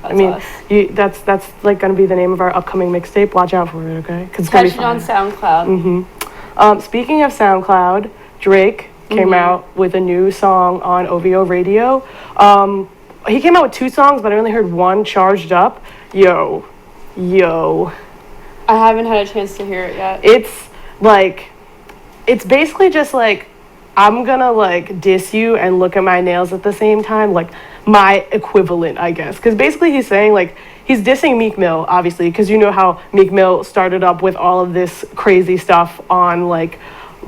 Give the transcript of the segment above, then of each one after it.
I mean, that's like going to be the name of our upcoming mixtape. Watch out for it, okay? Because it's going to be fun. On SoundCloud. Speaking of SoundCloud, Drake came out with a new song on OVO Radio. He came out with 2 songs, but I only heard one, Charged Up. Yo. I haven't had a chance to hear it yet. It's basically just like, I'm gonna like diss you and look at my nails at the same time, like my equivalent, I guess. Because basically he's saying like, he's dissing Meek Mill, obviously, because you know how Meek Mill started up with all of this crazy stuff on like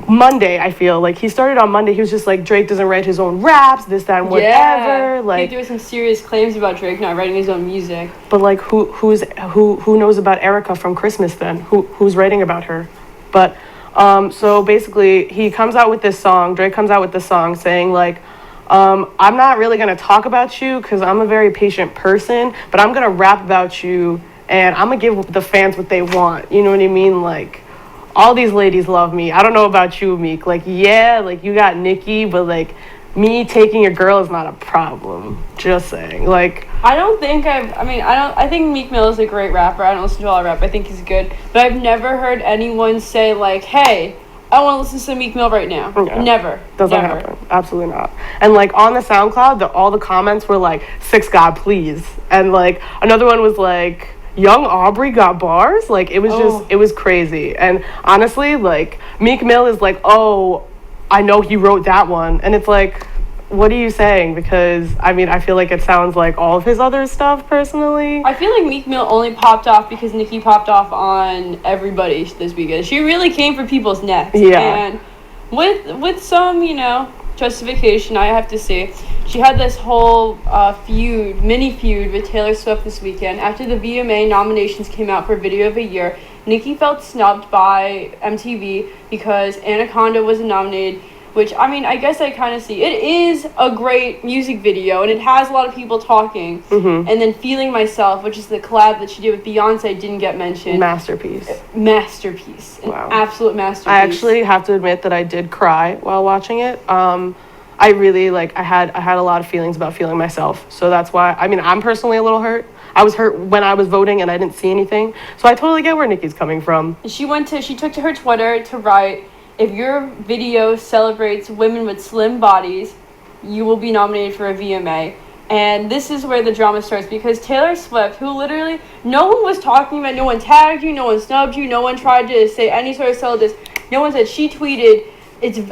Monday. I feel like he started on Monday. He was just like, Drake doesn't write his own raps, this, that, and whatever. Like, there were some serious claims about Drake not writing his own music. But like, who knows about Erica from Christmas then? Who's writing about her? But so basically, he comes out with this song. Drake comes out with this song saying like, I'm not really gonna talk about you because I'm a very patient person, but I'm gonna rap about you and I'm gonna give the fans what they want. You know what I mean? Like, all these ladies love me. I don't know about you, Meek. Like, yeah, like you got Nicki, but like me taking your girl is not a problem. Just saying. Like, I think Meek Mill is a great rapper. I don't listen to all rap. I think he's good. But I've never heard anyone say like, hey, I want to listen to Meek Mill right now. Yeah. Never. Doesn't happen. Absolutely not. And like on the SoundCloud, all the comments were like, 6 God, please. And like another one was like, Young Aubrey got bars. Like, it was just, it was crazy. And honestly, like, Meek Mill is like, oh, I know he wrote that one. And it's like, what are you saying? Because, I mean, I feel like it sounds like all of his other stuff, personally. I feel like Meek Mill only popped off because Nicki popped off on Everybody this weekend. She really came for people's necks. Yeah. And with some, justification, I have to say, she had this whole mini feud with Taylor Swift this weekend. After the VMA nominations came out for Video of the Year, Nicki felt snubbed by MTV because Anaconda wasn't nominated, which, I mean, I guess I kind of see. It is a great music video, and it has a lot of people talking. Mm-hmm. And then Feeling Myself, which is the collab that she did with Beyonce, didn't get mentioned. Masterpiece. Wow. An absolute masterpiece. I actually have to admit that I did cry while watching it. I really, I had a lot of feelings about Feeling Myself. So that's why, I mean, I'm personally a little hurt. I was hurt when I was voting and I didn't see anything. So I totally get where Nicki's coming from. She took to her Twitter to write, if your video celebrates women with slim bodies, you will be nominated for a VMA. And this is where the drama starts, because Taylor Swift, who literally, no one was talking about, no one tagged you, no one snubbed you, no one tried to say any sort of this. No one said, she tweeted,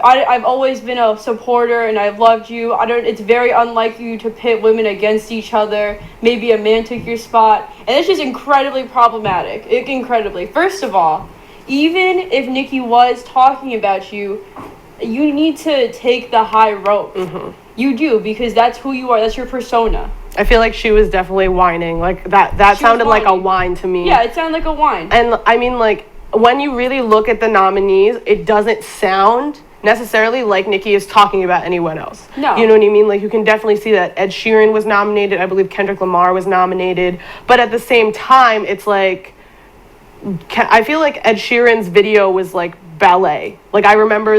I've always been a supporter and I've loved you. It's very unlike you to pit women against each other. Maybe a man took your spot. And it's just incredibly problematic. Incredibly. First of all, even if Nicki was talking about you, you need to take the high road. Mm-hmm. You do, because that's who you are. That's your persona. I feel like she was definitely whining. Like, that sounded like a whine to me. Yeah, it sounded like a whine. And, I mean, like, when you really look at the nominees, it doesn't sound necessarily like Nicki is talking about anyone else. No. You know what I mean? Like, you can definitely see that Ed Sheeran was nominated. I believe Kendrick Lamar was nominated. But at the same time, it's like, I feel like Ed Sheeran's video was like ballet. Like, I remember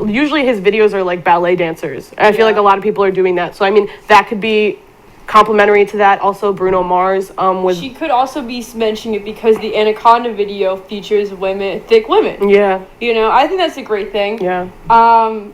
usually his videos are like ballet dancers. And I feel like a lot of people are doing that. So, I mean, that could be complimentary to that. Also, Bruno Mars was. She could also be mentioning it because the Anaconda video features thick women. Yeah. I think that's a great thing. Yeah.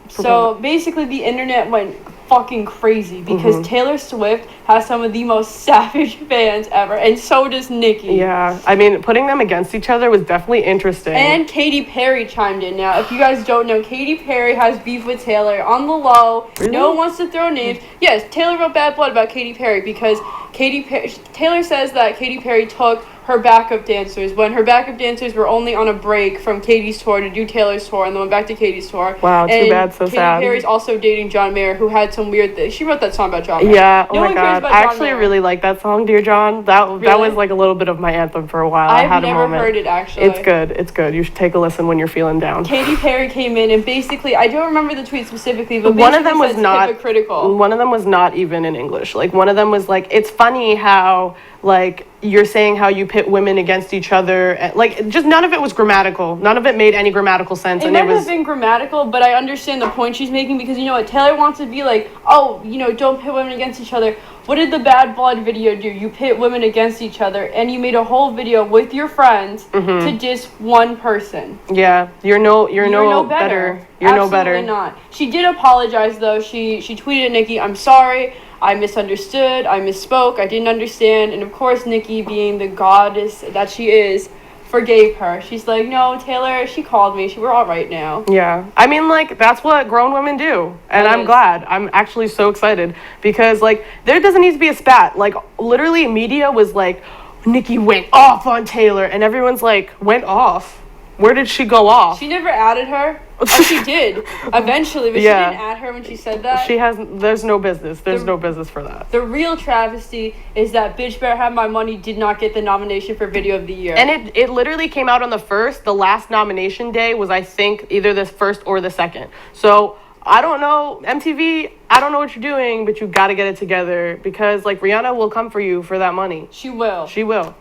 So basically, the internet went fucking crazy because Taylor Swift has some of the most savage fans ever, and so does Nicki. Yeah, I mean, putting them against each other was definitely interesting. And Katy Perry chimed in. Now, if you guys don't know, Katy Perry has beef with Taylor on the low. Really? No one wants to throw names. Yes, Taylor wrote bad blood about Katy Perry because Taylor says that Katy Perry took her backup dancers when her backup dancers were only on a break from Katie's tour to do Taylor's tour, and then went back to Katie's tour. Wow, too bad, so sad. Katy Perry's also dating John Mayer, who had some weird thing. She wrote that song about John Mayer. Yeah, oh my god. I actually really like that song, Dear John. That was like a little bit of my anthem for a while. I've never heard it, actually. It's good. You should take a listen when you're feeling down. Katy Perry came in and basically, I don't remember the tweet specifically, but one of them was not hypocritical. One of them was not even in English. Like, one of them was like, it's funny how, like, you're saying how you pit women against each other. Like, just none of it was grammatical. None of it made any grammatical sense. It might have been grammatical, but I understand the point she's making because, you know what, Taylor wants to be like, oh, don't pit women against each other. What did the Bad Blood video do? You pit women against each other, and you made a whole video with your friends to diss one person. Yeah, you're no better. You're no better. Absolutely not. She did apologize though. She tweeted at Nicki, "I'm sorry. I misunderstood. I misspoke. I didn't understand." And of course, Nicki, being the goddess that she is, forgave her. She's like, "No, Taylor, she called me. We're all right now." Yeah. I mean, like, that's what grown women do. And I'm glad. I'm actually so excited because, like, there doesn't need to be a spat. Like, literally, media was like, Nicki went off on Taylor. And everyone's like, went off? Where did she go off? She never added her. Oh, she did eventually, but she didn't add her when she said that. There's no business. There's no business for that. The real travesty is that Bitch Better Have My Money did not get the nomination for Video of the Year. And it literally came out on the first. The last nomination day was, I think, either the first or the second. So I don't know, MTV, I don't know what you're doing, but you got to get it together because, like, Rihanna will come for you for that money. She will. She will.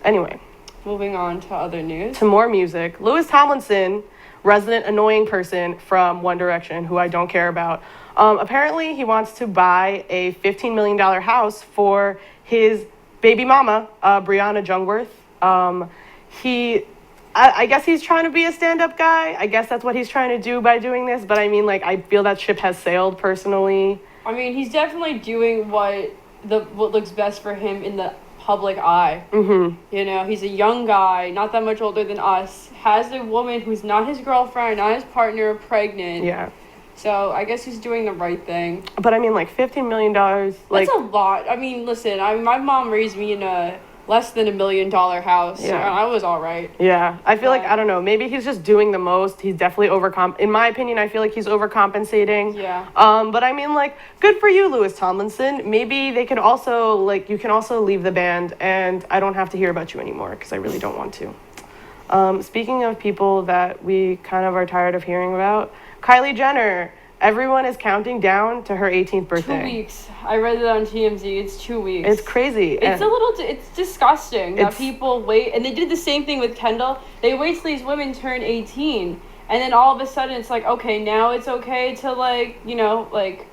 Anyway. Moving on to other news. To more music. Louis Tomlinson, resident annoying person from One Direction, who I don't care about. Apparently, he wants to buy a $15 million house for his baby mama, Brianna Jungwirth. I guess he's trying to be a stand-up guy. I guess that's what he's trying to do by doing this. But I mean, like, I feel that ship has sailed personally. I mean, he's definitely doing what looks best for him in the public eye. You know, he's a young guy, not that much older than us, has a woman who's not his girlfriend, not his partner, pregnant. Yeah. So I guess he's doing the right thing. But I mean, like, $15 million, like, that's a lot. I mean, listen, my mom raised me in a less than $1 million house. Yeah. I was all right. Yeah. I feel like, I don't know, maybe he's just doing the most. He's definitely in my opinion, I feel like he's overcompensating. Yeah. But I mean, like, good for you, Louis Tomlinson. Maybe they could also, like, you can also leave the band and I don't have to hear about you anymore because I really don't want to. Speaking of people that we kind of are tired of hearing about, Kylie Jenner. Everyone is counting down to her 18th birthday. 2 weeks. I read it on TMZ. It's 2 weeks. It's crazy. It's disgusting that people wait. And they did the same thing with Kendall. They wait till these women turn 18. And then all of a sudden it's like, okay, now it's okay to, like, you know, like,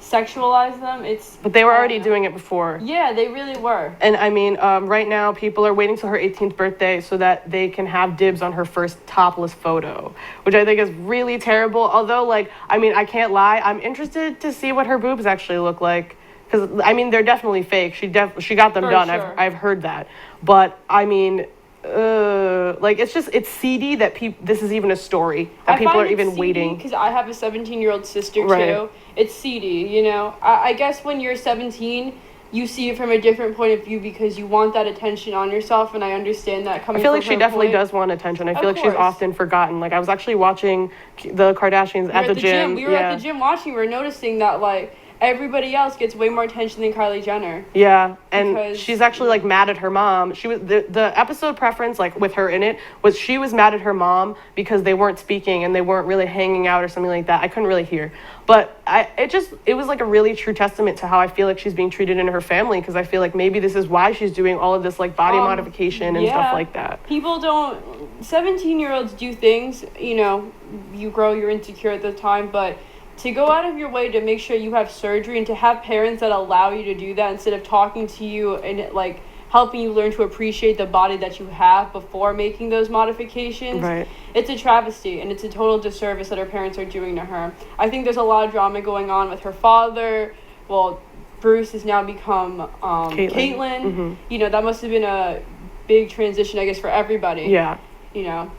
sexualize them. But they were already doing it before. Yeah, they really were. And I mean, right now people are waiting till her 18th birthday so that they can have dibs on her first topless photo, which I think is really terrible. Although, like, I mean, I can't lie, I'm interested to see what her boobs actually look like because I mean, they're definitely fake. She got them done. Sure. I've heard that. But I mean, like, it's seedy that this is even a story that people are even waiting. Because I have a 17-year-old sister too. It's seedy, you know. I guess when you're 17, you see it from a different point of view because you want that attention on yourself, and I understand that coming. I feel like she definitely does want attention. I feel like she's often forgotten. Like, I was actually watching the Kardashians at the gym. We were at the gym watching. We were noticing that, like, everybody else gets way more attention than Kylie Jenner. Yeah, and she's actually, like, mad at her mom. She was the episode preference, like, with her in it, was she was mad at her mom because they weren't speaking and they weren't really hanging out or something like that. I couldn't really hear. But it was, like, a really true testament to how I feel like she's being treated in her family because I feel like maybe this is why she's doing all of this, like, body modification and stuff like that. 17-year-olds do things, you know, you grow, you're insecure at the time, but to go out of your way to make sure you have surgery and to have parents that allow you to do that instead of talking to you and, like, helping you learn to appreciate the body that you have before making those modifications. Right. It's a travesty and it's a total disservice that her parents are doing to her. I think there's a lot of drama going on with her father. Well, Bruce has now become Caitlyn. Mm-hmm. You know, that must have been a big transition, I guess, for everybody. Yeah. You know,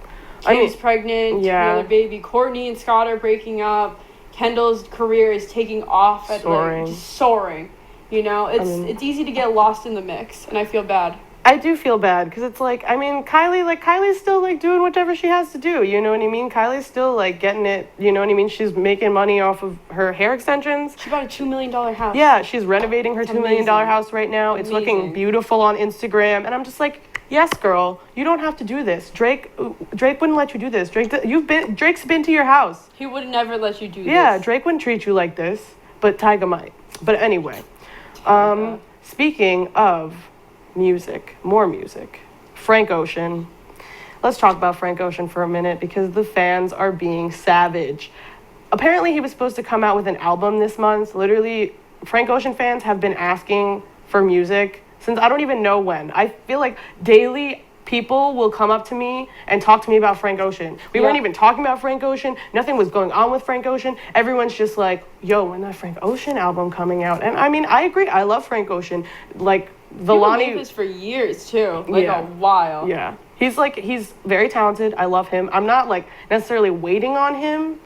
Kim's pregnant. Yeah. Another baby. Courtney and Scott are breaking up. Kendall's career is taking off at soaring. You know, it's easy to get lost in the mix, and I feel bad. I do feel bad because it's like, I mean, Kylie's still, like, doing whatever she has to do, you know what I mean? Kylie's still, like, getting it, you know what I mean? She's making money off of her hair extensions. She bought a $2 million house. Yeah, she's renovating her $2 million house right now. It's looking beautiful on Instagram, and I'm just like, yes, girl, you don't have to do this. Drake wouldn't let you do this. Drake's been to your house. He would never let you do this. Yeah, Drake wouldn't treat you like this, but Tyga might. But anyway, speaking of more music, Frank Ocean. Let's talk about Frank Ocean for a minute because the fans are being savage. Apparently, he was supposed to come out with an album this month. Literally, Frank Ocean fans have been asking for music since I don't even know when. I feel like daily people will come up to me and talk to me about Frank Ocean. We weren't even talking about Frank Ocean. Nothing was going on with Frank Ocean. Everyone's just like, yo, when that Frank Ocean album coming out? And I mean, I agree. I love Frank Ocean. Like, Villani this for years too, like a while. Yeah, he's very talented. I love him. I'm not like necessarily waiting on him.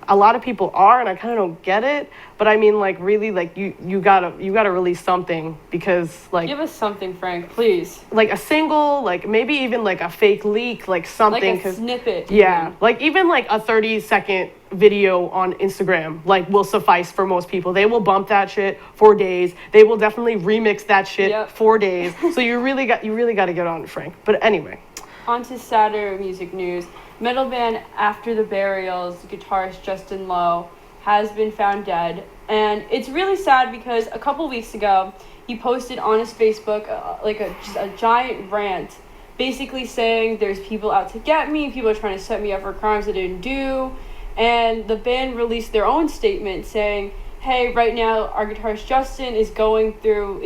A lot of people are, and I kind of don't get it. But I mean, like, really, like, you gotta release something, because, like, give us something, Frank, please. Like a single, like maybe even like a fake leak, like something. Like a snippet. Yeah, even. Like even like a 30-second video on Instagram, like, will suffice for most people. They will bump that shit for days. They will definitely remix that shit for days. So you really got to get on, Frank. But anyway. On to sadder music news. Metal band After the Burials guitarist Justin Lowe has been found dead. And it's really sad because a couple weeks ago, he posted on his Facebook just a giant rant, basically saying there's people out to get me, people are trying to set me up for crimes I didn't do. And the band released their own statement saying, hey, right now our guitarist Justin is going through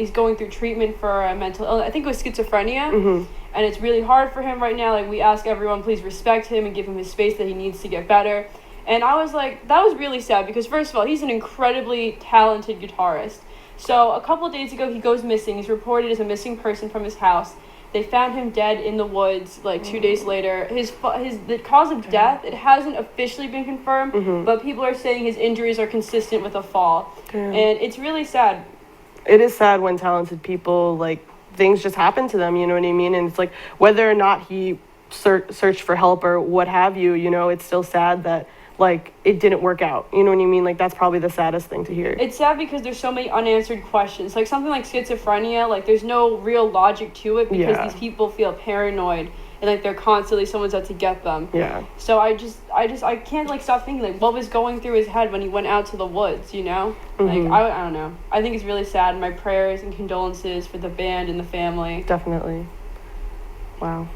treatment for a mental illness. I think it was schizophrenia. Mm-hmm. And it's really hard for him right now. Like, we ask everyone, please respect him and give him his space that he needs to get better. And I was like, that was really sad because, first of all, he's an incredibly talented guitarist. So a couple of days ago, he goes missing. He's reported as a missing person from his house. They found him dead in the woods, like 2 days later. The cause of death, it hasn't officially been confirmed, but people are saying his injuries are consistent with a fall. And it's really sad. It is sad when talented people, like, things just happen to them, you know what I mean? And it's like, whether or not he searched for help or what have you, you know, it's still sad that, like, it didn't work out. You know what I mean? Like, that's probably the saddest thing to hear. It's sad because there's so many unanswered questions. Like, something like schizophrenia, like, there's no real logic to it because these people feel paranoid and, like, they're constantly, someone's out to get them. Yeah. So I can't, like, stop thinking, like, what was going through his head when he went out to the woods, you know? Like, I don't know. I think it's really sad. My prayers and condolences for the band and the family. Definitely. Wow.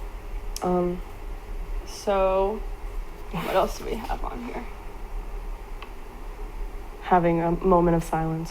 So, what else do we have on here? Having a moment of silence